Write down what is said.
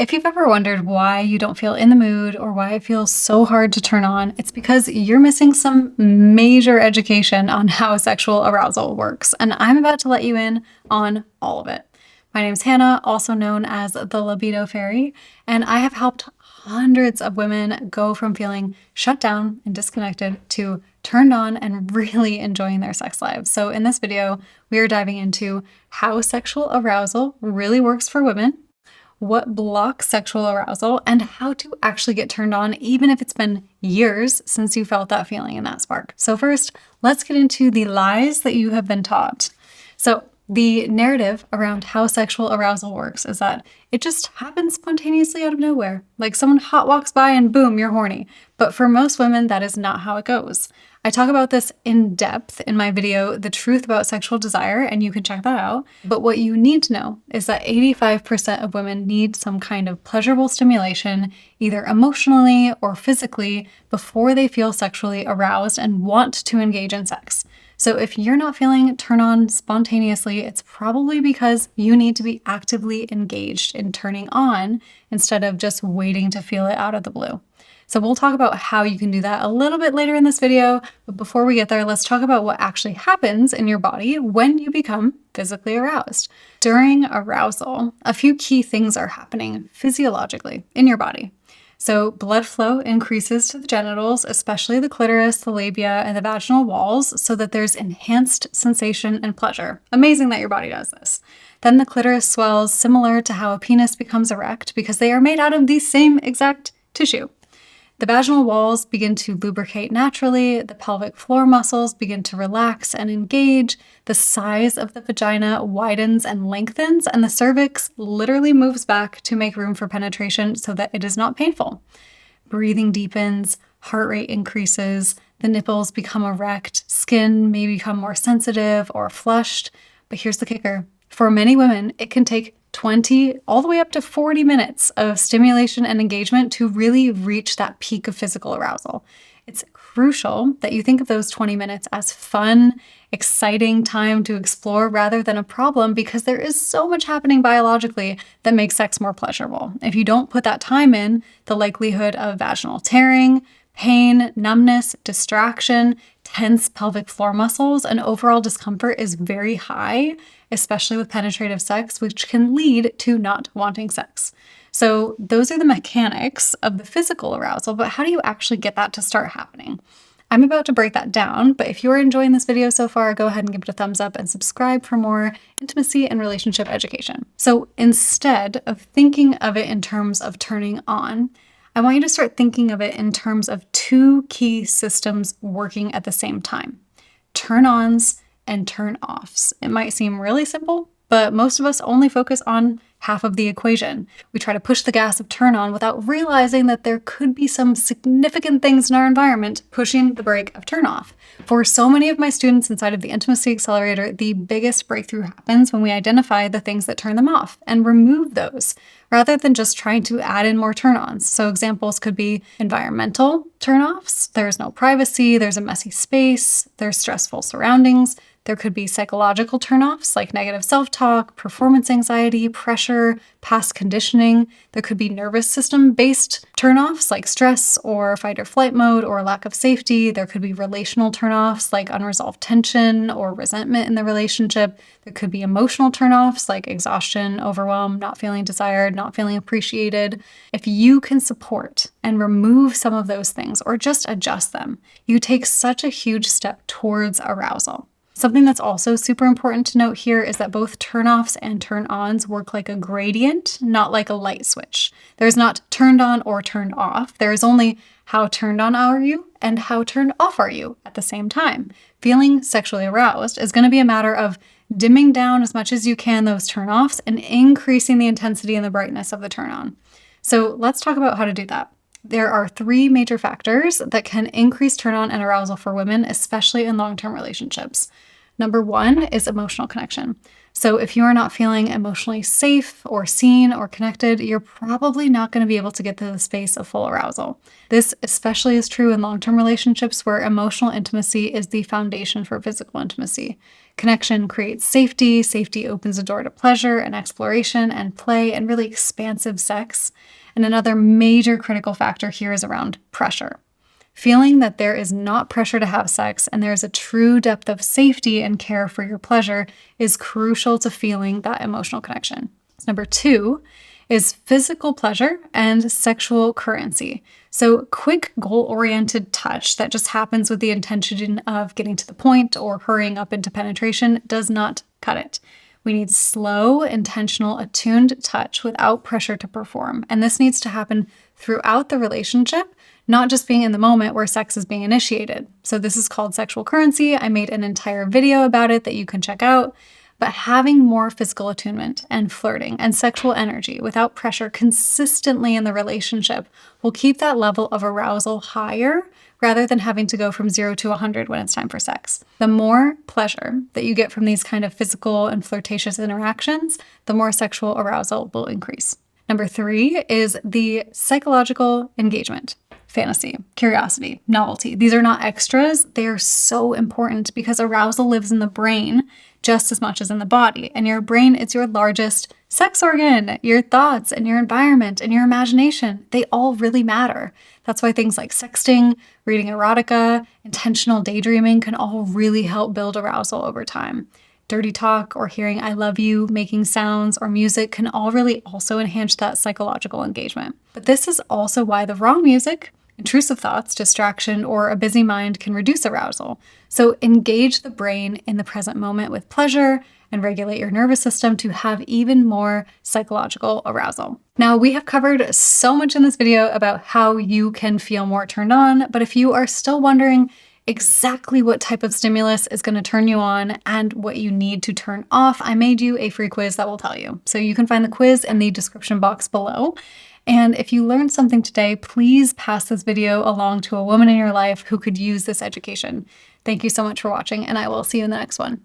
If you've ever wondered why you don't feel in the mood or why it feels so hard to turn on, it's because you're missing some major education on how sexual arousal works, and I'm about to let you in on all of it. My name's Hannah, also known as the Libido Fairy, and I have helped hundreds of women go from feeling shut down and disconnected to turned on and really enjoying their sex lives. So in this video, we are diving into how sexual arousal really works for women, what blocks sexual arousal, and how to actually get turned on even if it's been years since you felt that feeling and that spark. So first, let's get into the lies that you have been taught. So the narrative around how sexual arousal works is that it just happens spontaneously out of nowhere. Like someone hot walks by and boom, you're horny. But for most women, that is not how it goes. I talk about this in depth in my video, The Truth About Sexual Desire, and you can check that out. But what you need to know is that 85% of women need some kind of pleasurable stimulation, either emotionally or physically, before they feel sexually aroused and want to engage in sex. So if you're not feeling turn on spontaneously, it's probably because you need to be actively engaged in turning on instead of just waiting to feel it out of the blue. So we'll talk about how you can do that a little bit later in this video, but before we get there, let's talk about what actually happens in your body when you become physically aroused. During arousal, a few key things are happening physiologically in your body. So blood flow increases to the genitals, especially the clitoris, the labia, and the vaginal walls, so that there's enhanced sensation and pleasure. Amazing that your body does this. Then the clitoris swells, similar to how a penis becomes erect, because they are made out of the same exact tissue. The vaginal walls begin to lubricate naturally, the pelvic floor muscles begin to relax and engage, the size of the vagina widens and lengthens, and the cervix literally moves back to make room for penetration so that it is not painful. Breathing deepens, heart rate increases, the nipples become erect, skin may become more sensitive or flushed. But here's the kicker. For many women, it can take 20 all the way up to 40 minutes of stimulation and engagement to really reach that peak of physical arousal. It's crucial that you think of those 20 minutes as fun, exciting time to explore rather than a problem, because there is so much happening biologically that makes sex more pleasurable. If you don't put that time in, the likelihood of vaginal tearing, pain, numbness, distraction, tense pelvic floor muscles, and overall discomfort is very high, especially with penetrative sex, which can lead to not wanting sex. So those are the mechanics of the physical arousal, but how do you actually get that to start happening? I'm about to break that down, but if you're enjoying this video so far, go ahead and give it a thumbs up and subscribe for more intimacy and relationship education. So instead of thinking of it in terms of turning on, I want you to start thinking of it in terms of two key systems working at the same time: turn-ons and turn-offs. It might seem really simple, but most of us only focus on half of the equation. We try to push the gas of turn on without realizing that there could be some significant things in our environment pushing the brake of turn off. For so many of my students inside of the Intimacy Accelerator, the biggest breakthrough happens when we identify the things that turn them off and remove those, rather than just trying to add in more turn-ons. So examples could be environmental turn-offs. There's no privacy, there's a messy space, there's stressful surroundings. There could be psychological turn-offs like negative self-talk, performance anxiety, pressure, past conditioning. There could be nervous system-based turn-offs like stress or fight or flight mode or lack of safety. There could be relational turn-offs like unresolved tension or resentment in the relationship. There could be emotional turn-offs like exhaustion, overwhelm, not feeling desired, not feeling appreciated. If you can support and remove some of those things or just adjust them, you take such a huge step towards arousal. Something that's also super important to note here is that both turn-offs and turn-ons work like a gradient, not like a light switch. There's not turned on or turned off. There is only how turned on are you and how turned off are you at the same time. Feeling sexually aroused is going to be a matter of dimming down as much as you can those turn-offs and increasing the intensity and the brightness of the turn-on. So let's talk about how to do that. There are three major factors that can increase turn-on and arousal for women, especially in long-term relationships. Number one is emotional connection. So if you are not feeling emotionally safe or seen or connected, you're probably not going to be able to get to the space of full arousal. This especially is true in long-term relationships where emotional intimacy is the foundation for physical intimacy. Connection creates safety. Safety opens a door to pleasure and exploration and play and really expansive sex. And another major critical factor here is around pressure. Feeling that there is not pressure to have sex and there's a true depth of safety and care for your pleasure is crucial to feeling that emotional connection. Number 2 is physical pleasure and sexual currency. So quick goal-oriented touch that just happens with the intention of getting to the point or hurrying up into penetration does not cut it. We need slow, intentional, attuned touch without pressure to perform. And this needs to happen throughout the relationship, not just being in the moment where sex is being initiated. So this is called sexual currency. I made an entire video about it that you can check out. But having more physical attunement and flirting and sexual energy without pressure consistently in the relationship will keep that level of arousal higher rather than having to go from 0 to 100 when it's time for sex. The more pleasure that you get from these kind of physical and flirtatious interactions, the more sexual arousal will increase. Number 3 is the psychological engagement. Fantasy, curiosity, novelty. These are not extras. They are so important because arousal lives in the brain just as much as in the body. And your brain is your largest sex organ. Your thoughts and your environment and your imagination, they all really matter. That's why things like sexting, reading erotica, intentional daydreaming can all really help build arousal over time. Dirty talk or hearing I love you, making sounds or music can all really also enhance that psychological engagement. But this is also why the wrong music, intrusive thoughts, distraction, or a busy mind can reduce arousal. So engage the brain in the present moment with pleasure and regulate your nervous system to have even more psychological arousal. Now, we have covered so much in this video about how you can feel more turned on, but if you are still wondering exactly what type of stimulus is going to turn you on and what you need to turn off, I made you a free quiz that will tell you. So you can find the quiz in the description box below. And if you learned something today, please pass this video along to a woman in your life who could use this education. Thank you so much for watching, and I will see you in the next one.